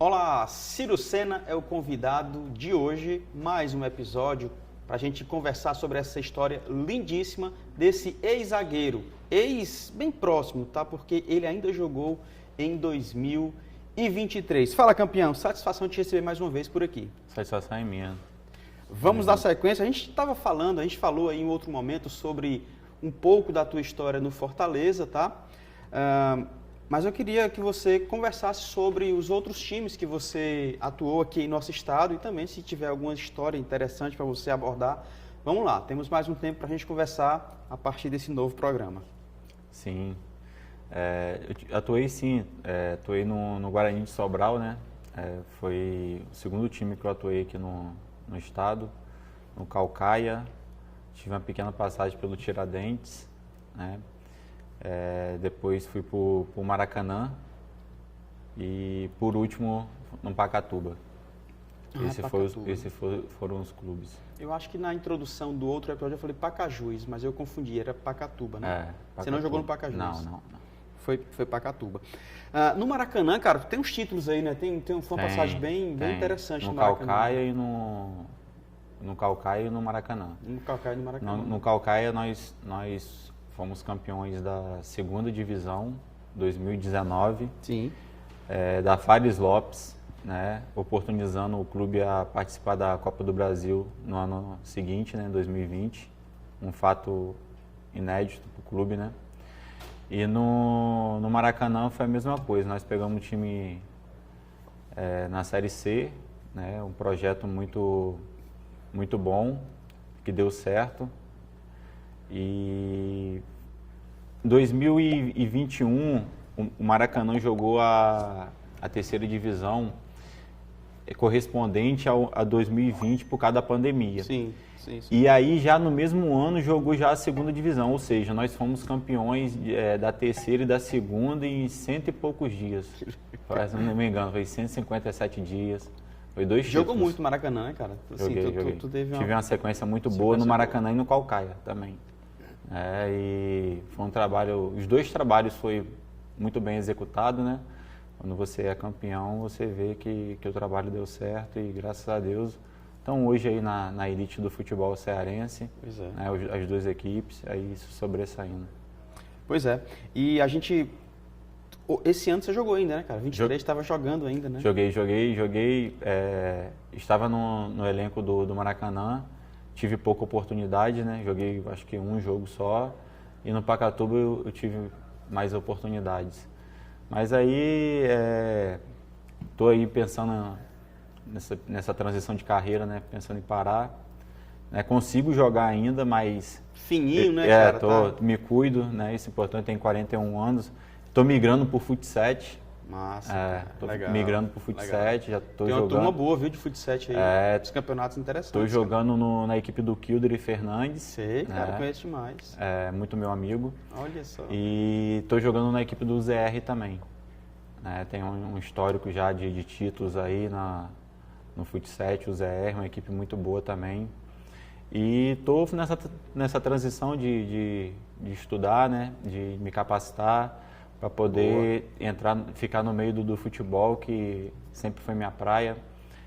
Olá, Ciro Sena é o convidado de hoje, mais um episódio para a gente conversar sobre essa história lindíssima desse ex-zagueiro, bem próximo, tá? Porque ele ainda jogou em 2023. Fala, campeão, satisfação de te receber mais uma vez por aqui. Satisfação é minha. Vamos dar sequência. A gente falou aí em outro momento sobre um pouco da tua história no Fortaleza, tá? Mas eu queria que você conversasse sobre os outros times que você atuou aqui em nosso estado e também se tiver alguma história interessante para você abordar. Vamos lá, temos mais um tempo para a gente conversar a partir desse novo programa. Sim, eu atuei sim, atuei no Guarani de Sobral, né? Foi o segundo time que eu atuei aqui no estado, no Caucaia, tive uma pequena passagem pelo Tiradentes, né? Depois fui para o Maracanã e, por último, no Pacatuba. Esses foram os clubes. Eu acho que na introdução do outro episódio eu falei Pacajus, mas eu confundi, era Pacatuba, né? Pacatuba. Você não jogou no Pacajus? Não. Foi Pacatuba. No Maracanã, cara, tem uns títulos aí, né? Tem uma passagem bem interessante no Maracanã. No Caucaia e no Maracanã. No Caucaia e no Maracanã. No Caucaia nós fomos campeões da segunda divisão 2019. Sim. Da Fares Lopes, né, oportunizando o clube a participar da Copa do Brasil no ano seguinte, né, 2020. Um fato inédito para o clube, né? E no Maracanã foi a mesma coisa. Nós pegamos um time na Série C, né, um projeto muito bom, que deu certo. E em 2021, o Maracanã jogou a terceira divisão correspondente a 2020 por causa da pandemia. Sim. E aí, já no mesmo ano, jogou já a segunda divisão, ou seja, nós fomos campeões da terceira e da segunda em 100 e poucos dias. Se não me engano, foi 157 dias. Foi 2 títulos. Jogou muito no Maracanã, né, cara? Assim, joguei. Tive uma sequência muito boa no Maracanã e no Caucaia também. E foi um trabalho, os 2 trabalhos foi muito bem executado, né? Quando você é campeão, você vê que o trabalho deu certo e, graças a Deus, estão hoje aí na elite do futebol cearense, né, as 2 equipes, aí isso sobressaindo. Pois é. E a gente... Esse ano você jogou ainda, né, cara? 23 estava jogando ainda, né? Joguei. Estava no elenco do Maracanã, tive pouca oportunidade, né? Joguei, acho que um jogo só. E no Pacatuba eu tive mais oportunidades. Mas aí, estou aí pensando nessa transição de carreira, né? Pensando em parar. Consigo jogar ainda, mas... Fininho, né, cara? Me cuido, né? Isso é importante, tenho 41 anos. Estou migrando para o Fut7. Massa, Estou legal. Migrando para o Fut7, já estou jogando. Tem uma turma boa, viu, de Fut7 aí, dos campeonatos interessantes. Estou jogando na equipe do Kilder e Fernandes. Sei, cara, conheço demais. Muito meu amigo. Olha só. E estou jogando na equipe do ZR também. Tem um histórico já de títulos aí no Fut7, o ZR, uma equipe muito boa também. E estou nessa transição de estudar, né, de me capacitar, para poder ficar no meio do futebol, que sempre foi minha praia,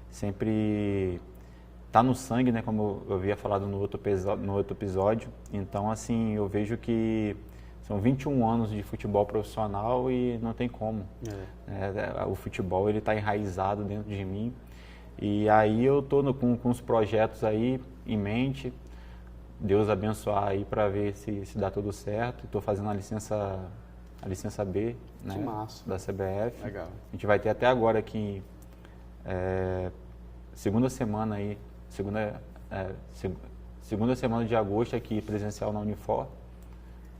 sempre está no sangue, né, como eu havia falado no outro episódio. Então, assim, eu vejo que são 21 anos de futebol profissional e não tem como. O futebol está enraizado dentro de mim. E aí eu estou com os projetos aí em mente, Deus abençoar aí para ver se dá tudo certo. Estou fazendo a licença B, né, da CBF. Legal. A gente vai ter até agora aqui, segunda semana de agosto aqui presencial na Unifor,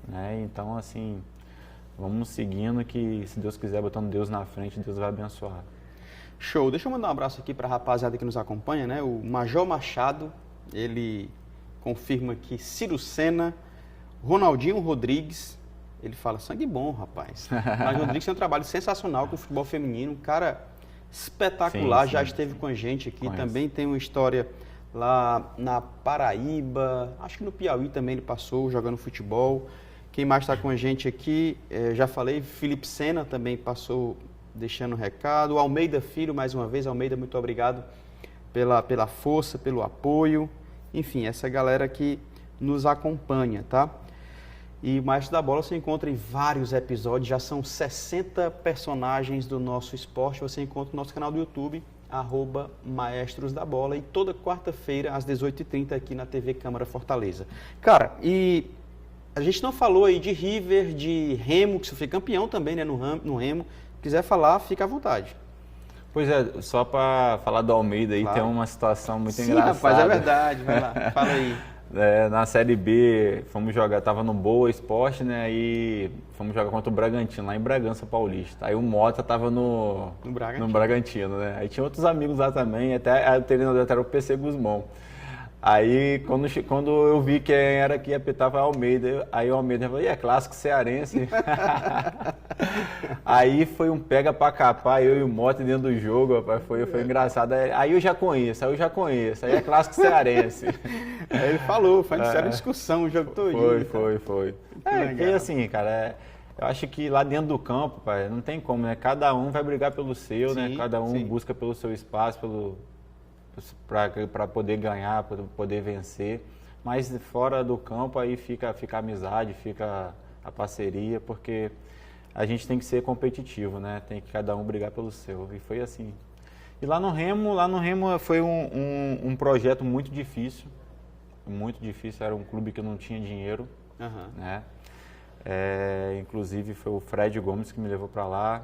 né? Então, assim, vamos seguindo que, se Deus quiser, botando Deus na frente, Deus vai abençoar. Show. Deixa eu mandar um abraço aqui para a rapaziada que nos acompanha, né? O Major Machado, ele confirma que Ciro Sena, Ronaldinho Rodrigues, ele fala, sangue bom, rapaz. Mas o Rodrigues tem um trabalho sensacional com o futebol feminino, um cara espetacular, já esteve com a gente aqui, também tem uma história lá na Paraíba, acho que no Piauí também ele passou jogando futebol. Quem mais está com a gente aqui, já falei, Felipe Sena também passou deixando um recado. O Almeida Filho, mais uma vez. Almeida, muito obrigado pela força, pelo apoio. Enfim, essa galera que nos acompanha, tá? E o Maestro da Bola você encontra em vários episódios, já são 60 personagens do nosso esporte. Você encontra no nosso canal do YouTube, @Maestros da Bola, e toda quarta-feira às 18h30 aqui na TV Câmara Fortaleza. Cara, e a gente não falou aí de River, de Remo, que você foi campeão também, né, no Remo. Se quiser falar, fica à vontade. Pois é, só para falar do Almeida aí, claro. Tem uma situação muito engraçada. Sim, rapaz, é verdade, vai lá, fala aí. Na Série B, fomos jogar, tava no Boa Esporte, né, aí fomos jogar contra o Bragantino, lá em Bragança Paulista. Aí o Mota tava no Bragantino, né, aí tinha outros amigos lá também, até o treinador era o PC Guzmão. Aí, quando eu vi quem era que ia apitar, foi Almeida. Aí o Almeida falou, é clássico cearense. Aí foi um pega pra capar, eu e o Mota dentro do jogo, rapaz, foi engraçado. Aí eu já conheço, aí é clássico cearense. Aí ele falou, foi uma discussão o jogo todo. Foi. Porque assim, cara, eu acho que lá dentro do campo, pai, não tem como, né? Cada um vai brigar pelo seu, sim, né? Cada um busca pelo seu espaço, para poder ganhar, para poder vencer, mas fora do campo aí fica a amizade, fica a parceria, porque a gente tem que ser competitivo, né? Tem que cada um brigar pelo seu, e foi assim. E lá no Remo foi um projeto muito difícil, era um clube que não tinha dinheiro, né? Inclusive foi o Fred Gomes que me levou para lá,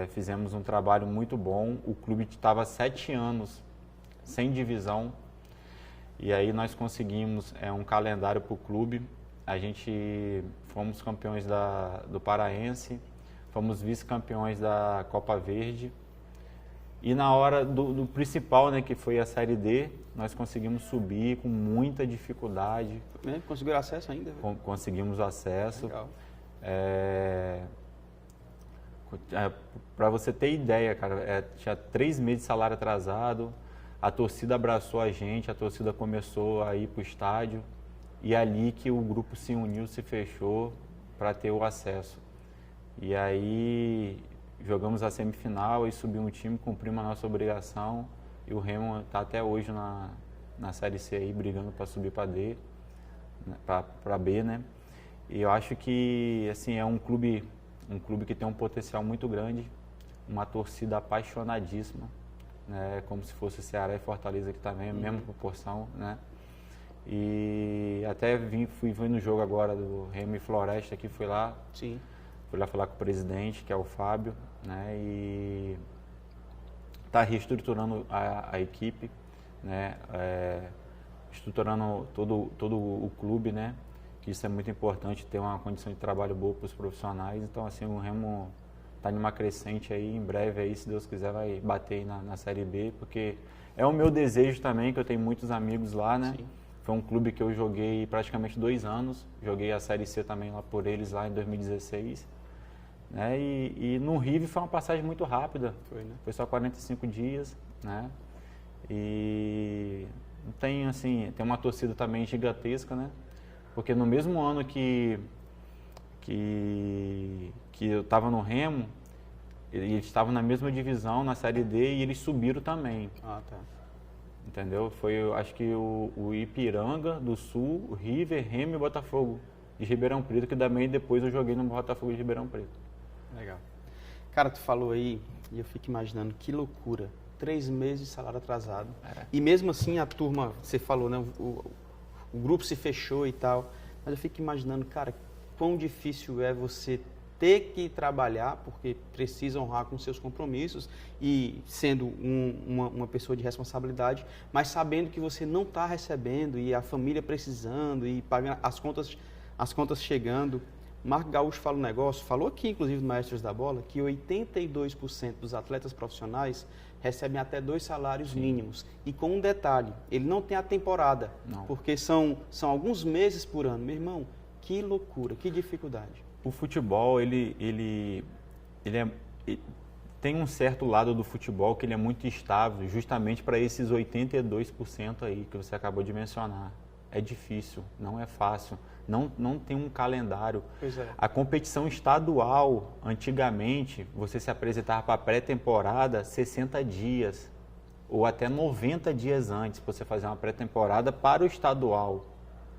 fizemos um trabalho muito bom, o clube estava 7 anos sem divisão, e aí nós conseguimos um calendário para o clube. A gente fomos campeões do Paraense, fomos vice-campeões da Copa Verde, e na hora do principal, né, que foi a Série D, nós conseguimos subir com muita dificuldade. Conseguiram acesso ainda? Conseguimos acesso. Legal. Para você ter ideia, cara, tinha 3 meses de salário atrasado. A torcida abraçou a gente, a torcida começou a ir para o estádio, e ali que o grupo se uniu, se fechou para ter o acesso. E aí jogamos a semifinal e subiu um time, cumprimos a nossa obrigação, e o Remo está até hoje na Série C aí, brigando para subir para D, para B, né? E eu acho que assim, é um clube que tem um potencial muito grande, uma torcida apaixonadíssima, né, como se fosse o Ceará e Fortaleza aqui também, a mesma proporção, né? E até fui no jogo agora do Remo e Floresta, que fui lá falar com o presidente, que é o Fábio, né? E está reestruturando a equipe, né? Estruturando todo o clube, né? Que isso é muito importante, ter uma condição de trabalho boa para os profissionais. Então, assim, o Remo está numa crescente aí, em breve aí, se Deus quiser, vai bater aí na Série B, porque é o meu desejo também, que eu tenho muitos amigos lá, né? Sim. Foi um clube que eu joguei praticamente 2 anos, joguei a Série C também lá por eles, lá em 2016, né? E no River foi uma passagem muito rápida, foi só 45 dias, né? E tem, assim, tem uma torcida também gigantesca, né? Porque no mesmo ano que eu estava no Remo, eles estavam na mesma divisão, na Série D, e eles subiram também. Ah, tá. Entendeu? Foi, acho que o Ipiranga do Sul, o River, Remo e Botafogo de Ribeirão Preto, que também depois eu joguei no Botafogo de Ribeirão Preto. Legal. Cara, tu falou aí, e eu fico imaginando, que loucura. 3 meses de salário atrasado. E mesmo assim a turma, você falou, né? O grupo se fechou e tal, mas eu fico imaginando, cara, quão difícil é você ter que trabalhar, porque precisa honrar com seus compromissos, e sendo uma pessoa de responsabilidade, mas sabendo que você não está recebendo, e a família precisando, e pagando as contas chegando. Marco Gaúcho fala um negócio, falou aqui inclusive no Maestros da Bola, que 82% dos atletas profissionais recebem até 2 salários mínimos. E com um detalhe, ele não tem a temporada, porque são alguns meses por ano. Meu irmão, que loucura, que dificuldade. O futebol, ele tem um certo lado do futebol que ele é muito estável, justamente para esses 82% aí que você acabou de mencionar. É difícil, não é fácil. não tem um calendário. Pois é. A competição estadual, antigamente, você se apresentava para a pré-temporada 60 dias ou até 90 dias antes para você fazer uma pré-temporada para o estadual.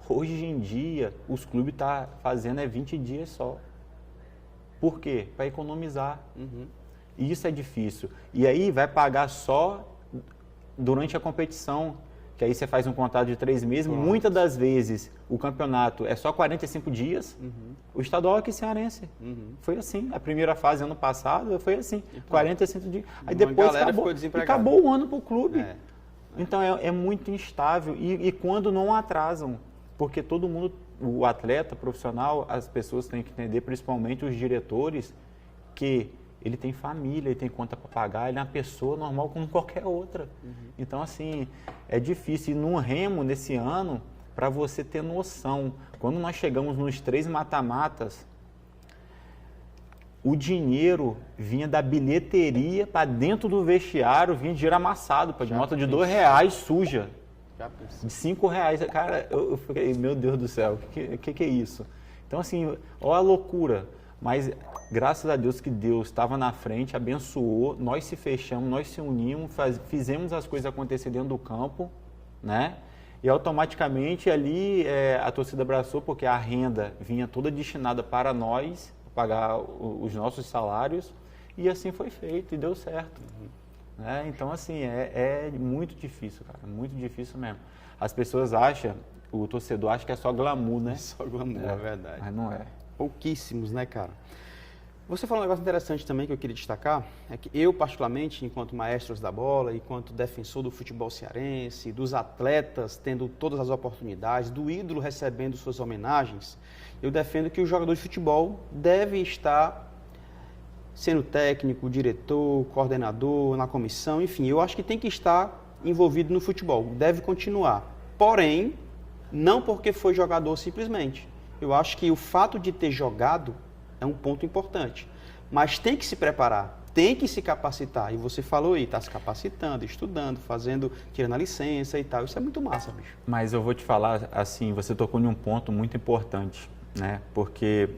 Hoje em dia, os clubes estão fazendo 20 dias só. Por quê? Para economizar. E isso é difícil. E aí vai pagar só durante a competição, que aí você faz um contrato de 3 meses. Claro. Muitas das vezes o campeonato é só 45 dias. O estadual aqui cearense. Foi assim. A primeira fase ano passado foi assim, 45 dias. Aí depois acabou o ano para o clube. Então é muito instável. E quando não atrasam, porque todo mundo, o atleta profissional, as pessoas têm que entender, principalmente os diretores, que ele tem família, ele tem conta para pagar, ele é uma pessoa normal como qualquer outra. Então, assim, é difícil. E no Remo, nesse ano, para você ter noção, quando nós chegamos nos 3 mata-matas, o dinheiro vinha da bilheteria para dentro do vestiário, vinha dinheiro amassado, de nota de R$2 suja. De R$5. Cara, eu fiquei, meu Deus do céu, o que é isso? Então, assim, olha a loucura. Mas, graças a Deus que Deus estava na frente, abençoou, nós se fechamos, nós se unimos, fizemos as coisas acontecer dentro do campo, né? E automaticamente ali a torcida abraçou, porque a renda vinha toda destinada para nós, pagar os nossos salários, e assim foi feito, e deu certo. Então, assim, é muito difícil, cara, muito difícil mesmo. As pessoas acham, o torcedor acha que é só glamour, né? Só glamour, é verdade. Mas não é. Pouquíssimos, né, cara? Você falou um negócio interessante também que eu queria destacar, é que eu, particularmente, enquanto maestros da bola, enquanto defensor do futebol cearense, dos atletas tendo todas as oportunidades, do ídolo recebendo suas homenagens, eu defendo que o jogador de futebol deve estar sendo técnico, diretor, coordenador, na comissão, enfim, eu acho que tem que estar envolvido no futebol, deve continuar. Porém, não porque foi jogador simplesmente. Eu acho que o fato de ter jogado é um ponto importante, mas tem que se preparar, tem que se capacitar, e você falou aí, está se capacitando, estudando, tirando a licença e tal, isso é muito massa, bicho. Mas eu vou te falar, assim, você tocou em um ponto muito importante, né, porque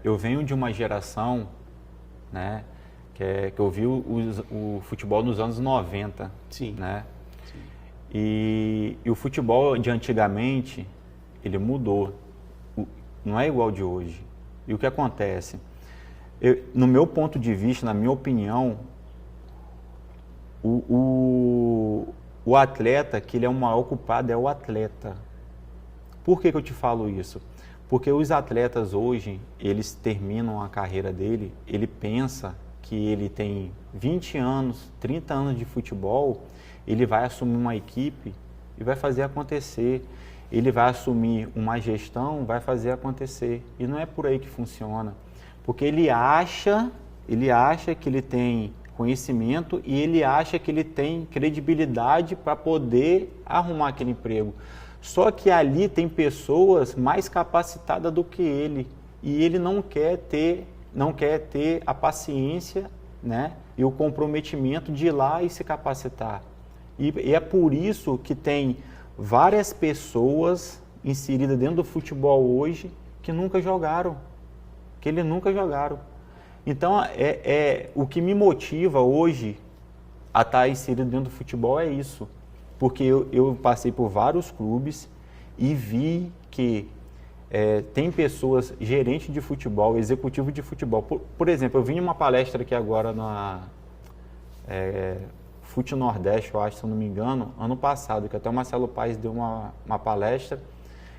eu venho de uma geração, né, que eu vi o futebol nos anos 90, Sim. Né, Sim. E o futebol de antigamente, ele mudou, não é igual de hoje. E o que acontece? No meu ponto de vista, na minha opinião, o atleta, que ele é o maior culpado, é o atleta. Por que eu te falo isso? Porque os atletas hoje, eles terminam a carreira dele, ele pensa que ele tem 20 anos, 30 anos de futebol, ele vai assumir uma equipe e vai fazer acontecer. Ele vai assumir uma gestão, vai fazer acontecer. E não é por aí que funciona. Porque ele acha que ele tem conhecimento e ele acha que ele tem credibilidade para poder arrumar aquele emprego. Só que ali tem pessoas mais capacitadas do que ele. E ele não quer ter a paciência, né, e o comprometimento de ir lá e se capacitar. E é por isso que tem várias pessoas inseridas dentro do futebol hoje que nunca jogaram, Então, o que me motiva hoje a estar inserido dentro do futebol é isso, porque eu passei por vários clubes e vi que tem pessoas, gerentes de futebol, executivo de futebol. Por exemplo, eu vim em uma palestra aqui agora na Fute Nordeste, eu acho, se eu não me engano, ano passado, que até o Marcelo Paes deu uma palestra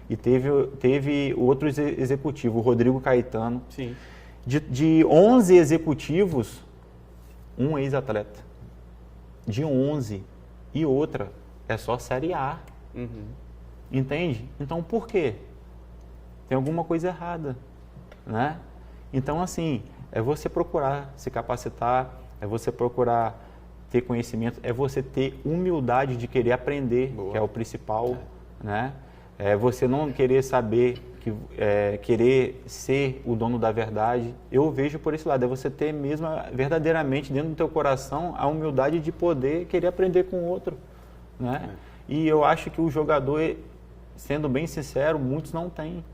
e teve outros executivos, o Rodrigo Caetano. Sim. De 11 executivos, um ex-atleta. De 11. E outra, é só Série A. Entende? Então, por quê? Tem alguma coisa errada, né? Então, assim, é você procurar se capacitar, é você procurar ter conhecimento, é você ter humildade de querer aprender, Boa. Que é o principal, né? É você não querer saber, querer ser o dono da verdade. Eu vejo por esse lado, é você ter mesmo, verdadeiramente, dentro do teu coração, a humildade de poder querer aprender com o outro, né? E eu acho que o jogador, sendo bem sincero, muitos não têm.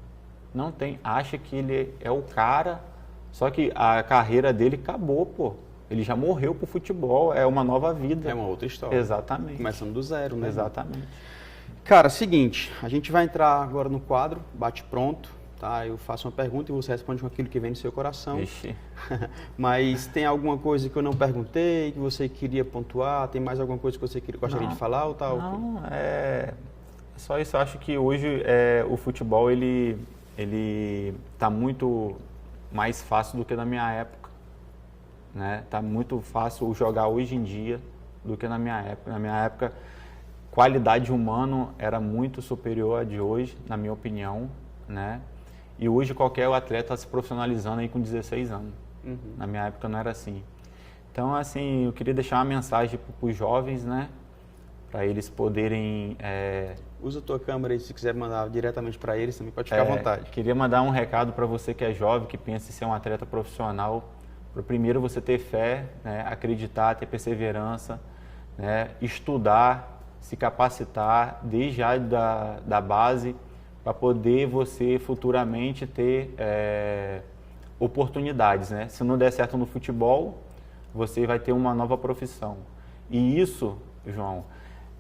Não tem. Acha que ele é o cara, só que a carreira dele acabou, pô. Ele já morreu pro futebol, é uma nova vida. É uma outra história. Exatamente. Começando do zero, né? Exatamente. Cara, seguinte, a gente vai entrar agora no quadro, bate pronto, tá? Eu faço uma pergunta e você responde com aquilo que vem no seu coração. Ixi. Mas tem alguma coisa que eu não perguntei, que você queria pontuar? Tem mais alguma coisa que você gostaria de falar ou tal? Não, é só isso. Eu acho que hoje o futebol ele tá muito mais fácil do que na minha época, né? Tá muito fácil jogar hoje em dia do que na minha época. Na minha época, qualidade humana era muito superior à de hoje, na minha opinião, né? E hoje qualquer atleta está se profissionalizando aí com 16 anos. Uhum. Na minha época não era assim. Então, assim, eu queria deixar uma mensagem para os jovens, né? Para eles poderem... Usa a tua câmera aí, se quiser mandar diretamente para eles, também pode ficar à vontade. Queria mandar um recado para você que é jovem, que pensa em ser um atleta profissional. Primeiro, você ter fé, né? Acreditar, ter perseverança, né? Estudar, se capacitar desde já da base, para poder você futuramente ter oportunidades, né? Se não der certo no futebol, você vai ter uma nova profissão. E isso, João,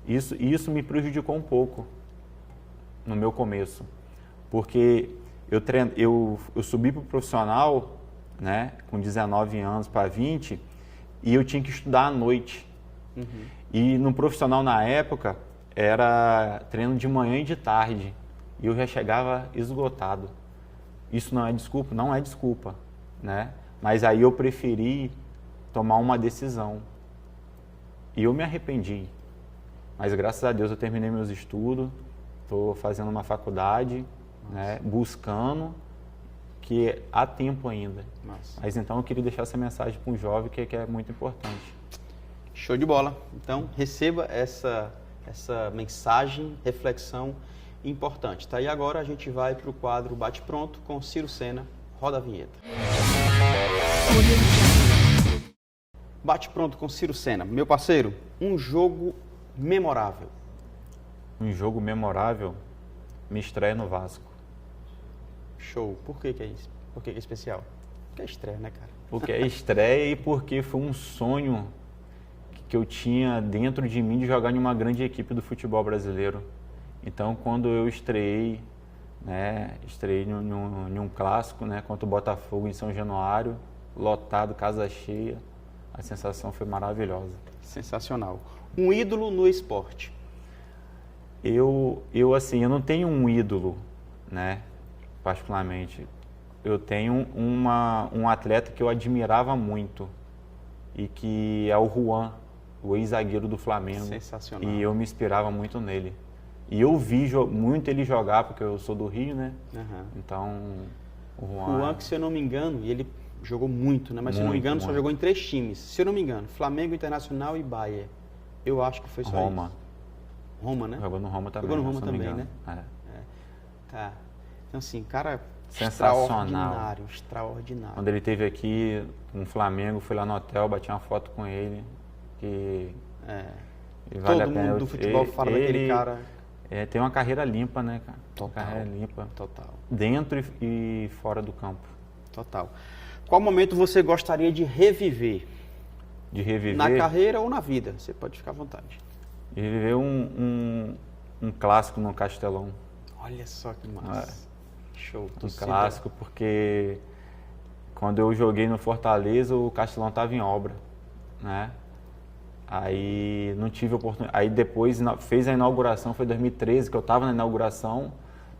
isso me prejudicou um pouco no meu começo, porque eu subi para o profissional, né, com 19 anos para 20, e eu tinha que estudar à noite. Uhum. E no profissional na época era treino de manhã e de tarde, e eu já chegava esgotado. Isso não é desculpa? Não é desculpa, né? Mas aí eu preferi tomar uma decisão. E eu me arrependi. Mas graças a Deus eu terminei meus estudos, estou fazendo uma faculdade, né, buscando, que há tempo ainda. Nossa. Mas então eu queria deixar essa mensagem para um jovem que é muito importante. Show de bola. Então receba essa mensagem, reflexão importante. Tá? E agora a gente vai para o quadro Bate Pronto com Ciro Sena. Roda a vinheta. Bate Pronto com Ciro Sena. Meu parceiro, um jogo memorável. Um jogo memorável, me estreia no Vasco. Show. Por que é isso? Por que é especial? Porque é estreia, né, cara? Porque é estreia e porque foi um sonho que eu tinha dentro de mim de jogar em uma grande equipe do futebol brasileiro. Então, quando eu estreiei, né, em um clássico, né, contra o Botafogo em São Januário, lotado, casa cheia, a sensação foi maravilhosa. Sensacional. Um ídolo no esporte? Eu não tenho um ídolo, né, particularmente. Eu tenho um atleta que eu admirava muito e que é o Juan, o ex-zagueiro do Flamengo. Sensacional. E eu me inspirava muito nele. E eu vi muito ele jogar, porque eu sou do Rio, né? Uhum. Então, o Juan, que se eu não me engano, e ele jogou muito, né? Mas se eu não me engano, só jogou em 3 times. Se eu não me engano, Flamengo, Internacional e Bayern. Eu acho que foi só Roma. isso. Roma, né? Jogou no Roma também. Jogou no Roma também, né? Tá. Então, assim, cara, extraordinário, extraordinário. Quando ele esteve aqui no Flamengo, fui lá no hotel, bati uma foto com ele. E vale todo mundo do futebol fala daquele cara. Tem uma carreira limpa, né, cara? Total. Uma carreira limpa. Total. Dentro e fora do campo. Total. Qual momento você gostaria de reviver? De reviver? Na carreira ou na vida? Você pode ficar à vontade. De reviver um clássico no Castelão. Olha só que massa. Show. Um clássico, porque quando eu joguei no Fortaleza, o Castelão estava em obra, né? Aí não tive oportunidade. Aí depois fez a inauguração, foi 2013 que eu estava na inauguração,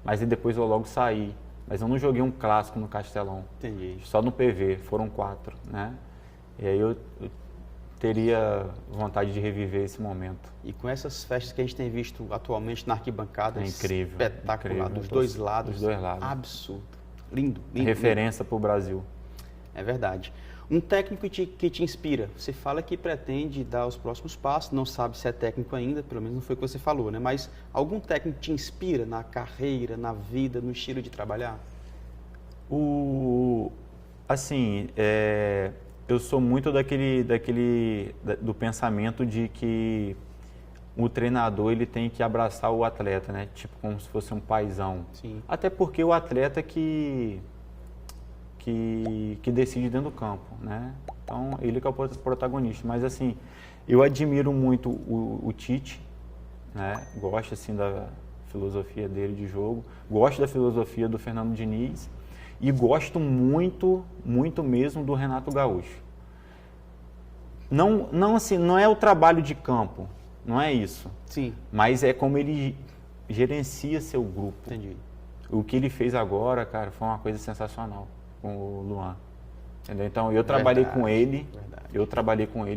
mas aí depois eu logo saí. Mas eu não joguei um clássico no Castelão. Entendi. Só no PV, foram 4, né? E aí eu teria vontade de reviver esse momento. E com essas festas que a gente tem visto atualmente na arquibancada, é incrível, espetacular, incrível. Dos dois lados. Dos dois lados. Absurdo. Lindo, lindo. Referência para o Brasil. É verdade. Um técnico que te inspira. Você fala que pretende dar os próximos passos, não sabe se é técnico ainda, pelo menos não foi o que você falou, né? Mas algum técnico te inspira na carreira, na vida, no estilo de trabalhar? Assim, eu sou muito do pensamento de que o treinador ele tem que abraçar o atleta, né? Tipo como se fosse um paizão. Sim. Até porque o atleta que decide dentro do campo, né? Então ele que é o protagonista. Mas assim, eu admiro muito o Tite, né? Gosto assim da filosofia dele de jogo, gosto da filosofia do Fernando Diniz e gosto muito, muito mesmo do Renato Gaúcho. Não assim, não é o trabalho de campo, não é isso. Sim. Mas é como ele gerencia seu grupo. Entendi. O que ele fez agora, cara, foi uma coisa sensacional com o Luan. Entendeu? Então, eu trabalhei com ele,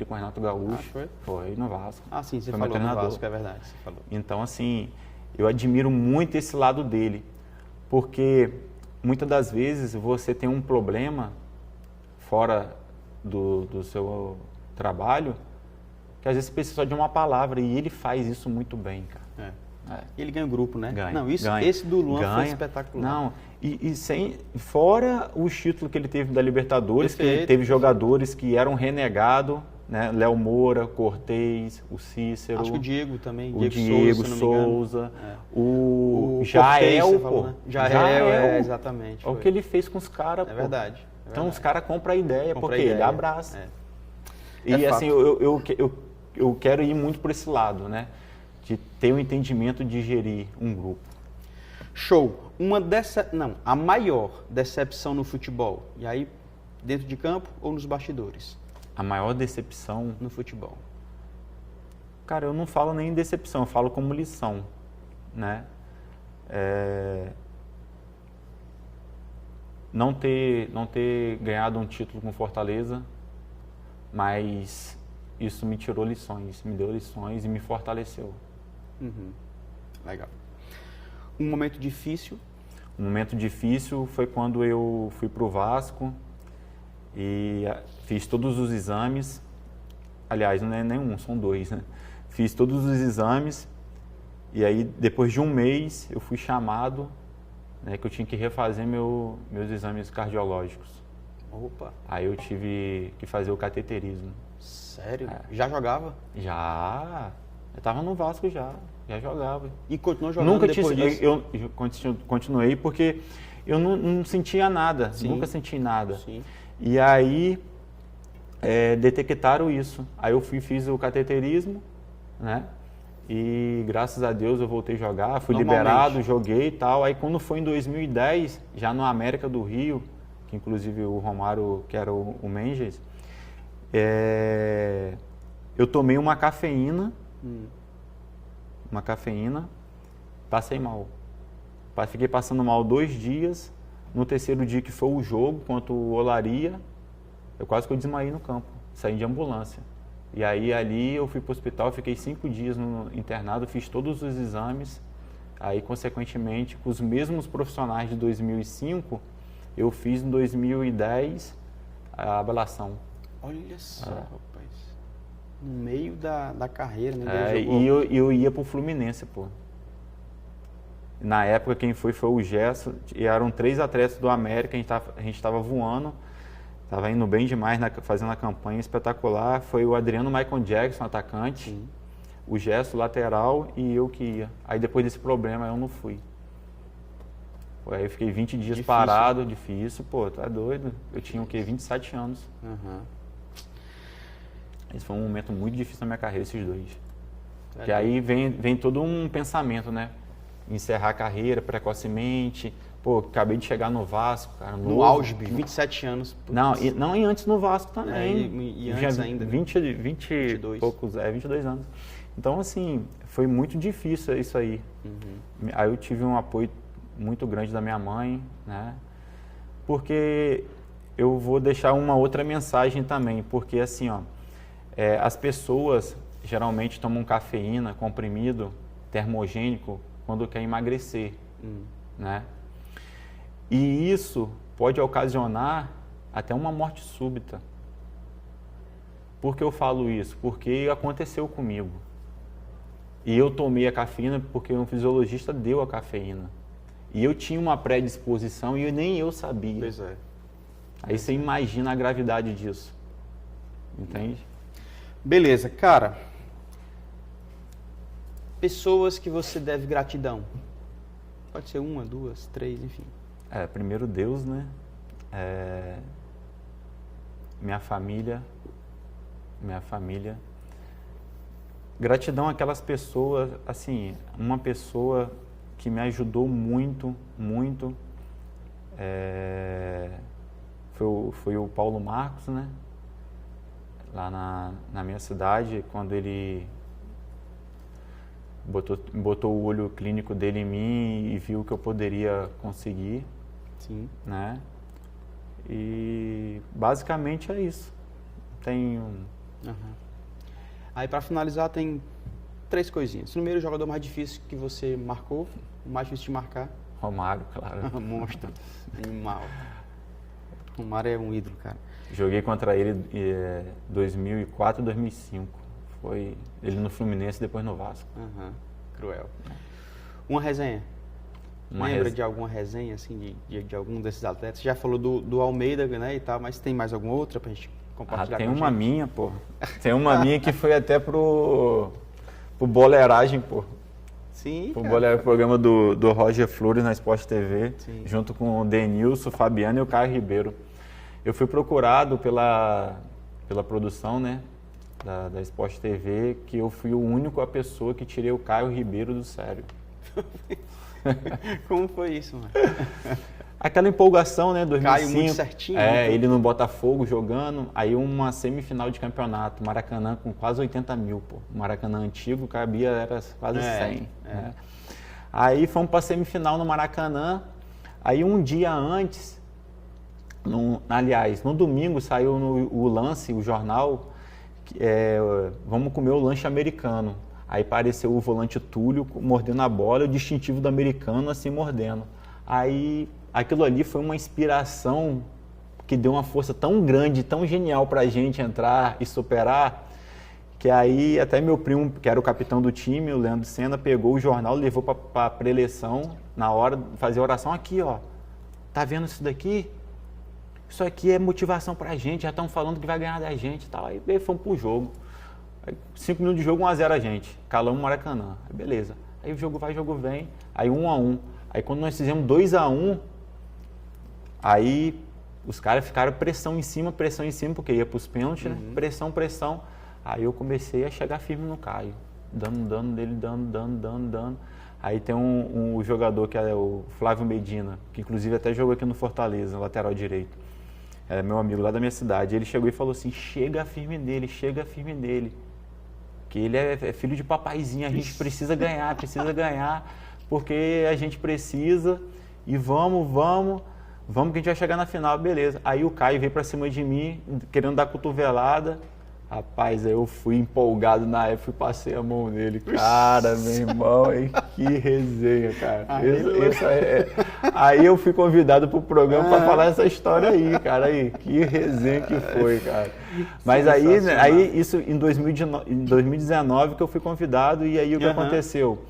com o Renato Gaúcho. Foi? Foi no Vasco. Sim, você Foi meu falou no treinador. Vasco, é verdade, você falou. Então, assim, eu admiro muito esse lado dele, porque muitas das vezes você tem um problema fora do seu trabalho, que às vezes precisa só de uma palavra, e ele faz isso muito bem, cara. E ele ganha o grupo, né? Ganha, Não, ganha. Esse do Luan foi Ganha. espetacular. Não, fora os títulos que ele teve da Libertadores, que ele teve jogadores que eram renegados, né? Léo Moura, Cortez, o Cícero. Acho que o Diego também. O Diego Souza. O Jael, pô. Né? Jael, exatamente. Olha o que ele fez com os caras, É verdade. Então os caras compram a ideia, porque ele abraça. E assim, eu quero ir muito por esse lado, né? De ter o entendimento de gerir um grupo. Show. A maior decepção no futebol. E aí, dentro de campo ou nos bastidores? A maior decepção no futebol. Cara, eu não falo nem decepção, eu falo como lição, né? Não ter ganhado um título com Fortaleza, mas isso me tirou lições, me deu lições e me fortaleceu. Uhum. Legal. Um momento difícil? Um momento difícil foi quando eu fui para o Vasco e fiz todos os exames. Aliás, não é nenhum, são 2, né? Fiz todos os exames e aí depois de um mês eu fui chamado, né, que eu tinha que refazer meus exames cardiológicos. Opa! Aí eu tive que fazer o cateterismo. Sério? Já jogava? Já. Eu estava no Vasco já jogava. E continuou jogando depois disso? Eu continuei porque eu não sentia nada, Sim. Nunca senti nada. Sim. E aí detectaram isso. Aí eu fiz o cateterismo, né? E graças a Deus eu voltei a jogar, fui liberado, joguei e tal. Aí quando foi em 2010, já no América do Rio, que inclusive o Romário, que era o Menges, eu tomei uma cafeína, passei mal. Fiquei passando mal 2 dias. No terceiro dia, que foi o jogo contra o Olaria, eu quase que eu desmaiei no campo, saí de ambulância. E aí ali eu fui para o hospital, fiquei 5 dias no internado, fiz todos os exames. Aí, consequentemente, com os mesmos profissionais de 2005, eu fiz em 2010 a ablação. Olha só, rapaz. No meio da carreira, né? E eu ia pro Fluminense, pô. Na época, quem foi o Gerson, e eram 3 atletas do América, a gente estava voando, estava indo bem demais, fazendo a campanha espetacular. Foi o Adriano Michael Jackson, atacante, Sim. O Gerson, lateral, e eu que ia. Aí depois desse problema, eu não fui. Aí eu fiquei 20 dias parado, difícil, pô, tá doido. Eu tinha o quê? 27 anos. Uhum. Esse foi um momento muito difícil na minha carreira, esses 2. Que aí vem todo um pensamento, né? Encerrar a carreira precocemente. Pô, acabei de chegar no Vasco, cara. No auge, 27 anos. Putz. Não, e antes no Vasco também. E antes ainda. 22 poucos, 22 anos. Então, assim, foi muito difícil isso aí. Uhum. Aí eu tive um apoio muito grande da minha mãe, né? Porque eu vou deixar uma outra mensagem também, porque assim, ó, as pessoas geralmente tomam cafeína, comprimido, termogênico, quando quer emagrecer, né? E isso pode ocasionar até uma morte súbita. Por que eu falo isso? Porque aconteceu comigo. E eu tomei a cafeína porque um fisiologista deu a cafeína. E eu tinha uma predisposição e nem eu sabia. Pois é. Aí você imagina a gravidade disso. Entende? Beleza, cara. pessoas que você deve gratidão. Pode ser 1, 2, 3, enfim. Primeiro Deus, né? Minha família. Gratidão àquelas pessoas, assim, uma pessoa que me ajudou muito, muito, foi o Paulo Marcos, né? Lá na minha cidade, quando ele botou o olho clínico dele em mim e viu que eu poderia conseguir. Sim. Né? E basicamente é isso. Tem Aí para finalizar tem 3 coisinhas. Primeiro, o jogador mais difícil que você marcou, o mais difícil de marcar. Romário, claro. Monstro, animal. Romário é um ídolo, cara. Joguei contra ele em 2004 e 2005. Foi ele no Fluminense e depois no Vasco. Cruel. Uma resenha. Lembra de alguma resenha, assim, de algum desses atletas? Você já falou do Almeida, né, e tal, mas tem mais alguma outra pra gente compartilhar tem com a uma gente? minha, pô. Tem uma minha que foi até pro Boleiragem, pô. Sim, Pro programa do Roger Flores na Sport TV, Sim. junto com o Denilson, o Fabiano e o Caio Ribeiro. Eu fui procurado pela produção, né, da Sport TV, que eu fui o único pessoa que tirei o Caio Ribeiro do sério. Como foi isso, mano? Aquela empolgação, né, 2005. Caio muito certinho. Ele no Botafogo jogando, aí uma semifinal de campeonato, Maracanã com quase 80 mil, pô. Maracanã antigo cabia, era quase 100. Né? Aí fomos pra semifinal no Maracanã, aí um dia antes, aliás, no domingo saiu o Lance, o jornal, vamos comer o lanche americano. Aí apareceu o volante Túlio mordendo a bola e o distintivo do americano assim mordendo. Aí aquilo ali foi uma inspiração que deu uma força tão grande, tão genial pra gente entrar e superar, que aí até meu primo, que era o capitão do time, o Leandro Senna, pegou o jornal, levou pra preleção, na hora de fazer a oração, aqui ó, tá vendo isso daqui? Isso aqui é motivação pra gente, já estão falando que vai ganhar da gente e tal. Aí fomos pro jogo. Aí, 5 minutos de jogo, 1-0 a gente. Calamos o Maracanã. Aí beleza. Aí o jogo vai, o jogo vem. Aí 1-1. Aí quando nós fizemos 2-1, aí os caras ficaram pressão em cima, porque ia pros pênaltis, né? Pressão. Aí eu comecei a chegar firme no Caio. Dando nele, dando. Aí tem um jogador que é o Flávio Medina, que inclusive até jogou aqui no Fortaleza, lateral direito. É meu amigo lá da minha cidade. Ele chegou e falou assim, chega firme nele. Que ele é filho de papaizinho, a gente precisa ganhar, porque a gente precisa e vamos que a gente vai chegar na final, beleza. Aí o Caio veio pra cima de mim, querendo dar cotovelada. Rapaz, aí eu fui empolgado na época e passei a mão nele. Cara, meu irmão, hein? Que resenha, cara. Aí eu fui convidado pro programa para falar essa história aí, cara. Aí, que resenha que foi, cara. Mas aí isso em 2019 que eu fui convidado e aí o que aconteceu?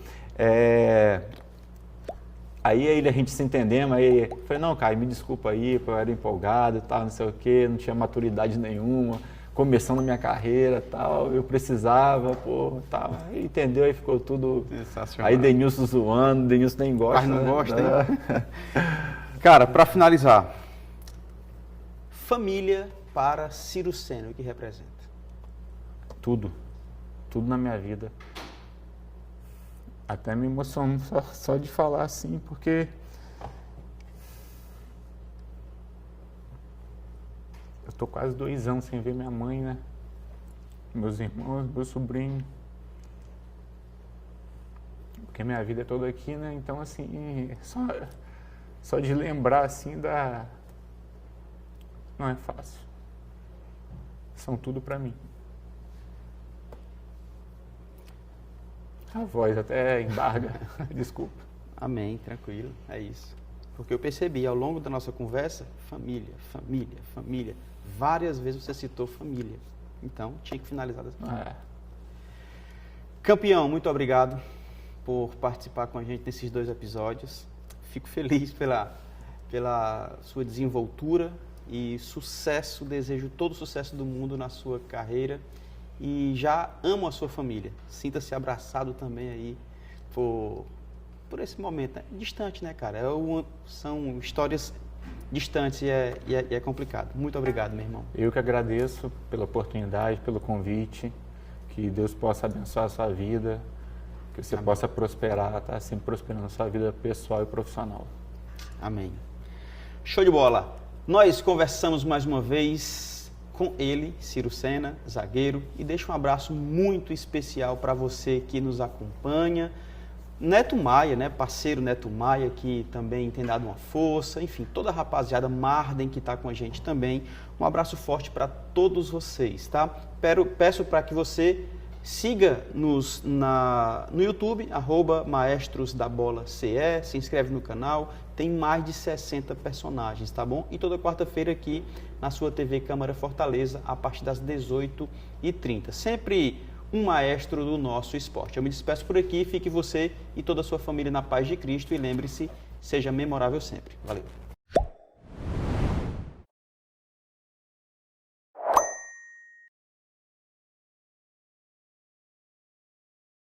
Aí a gente se entendemos, aí eu falei, não, Caio, me desculpa aí, eu era empolgado e tal, não sei o quê, não tinha maturidade nenhuma. Começando a minha carreira tal, eu precisava, tal. Aí, entendeu? Aí ficou tudo. Sensacional. Aí Denilson zoando, Denilson nem gosta. Mas não gosta, hein? Cara, para finalizar, família para Ciro Sena, o que representa? Tudo na minha vida. Até me emociono só de falar assim, porque eu tô quase 2 anos sem ver minha mãe, né? Meus irmãos, meu sobrinho. Porque minha vida é toda aqui, né? Então, assim, só de lembrar, assim, não é fácil. São tudo pra mim. A voz até embarga, desculpa. Amém, tranquilo, é isso. Porque eu percebi ao longo da nossa conversa, família. Várias vezes você citou família. Então, tinha que finalizar dessa maneira. Campeão, muito obrigado por participar com a gente nesses 2 episódios. Fico feliz pela sua desenvoltura e sucesso. Desejo todo o sucesso do mundo na sua carreira e já amo a sua família. Sinta-se abraçado também aí por esse momento, né? Distante, né, cara? São histórias distantes e é complicado. Muito obrigado, meu irmão. Eu que agradeço pela oportunidade, pelo convite, que Deus possa abençoar a sua vida, que você possa prosperar, tá sempre prosperando a sua vida pessoal e profissional. Amém. Show de bola. Nós conversamos mais uma vez com ele, Ciro Sena, zagueiro, e deixo um abraço muito especial para você que nos acompanha. Neto Maia, né, parceiro Neto Maia, que também tem dado uma força, enfim, toda a rapaziada Marden que está com a gente também. Um abraço forte para todos vocês, tá? Peço para que você siga-nos no YouTube, @maestrosdabolace, se inscreve no canal, tem mais de 60 personagens, tá bom? E toda quarta-feira aqui na sua TV Câmara Fortaleza, a partir das 18h30. Sempre um maestro do nosso esporte. Eu me despeço por aqui, fique você e toda a sua família na paz de Cristo e lembre-se, seja memorável sempre. Valeu!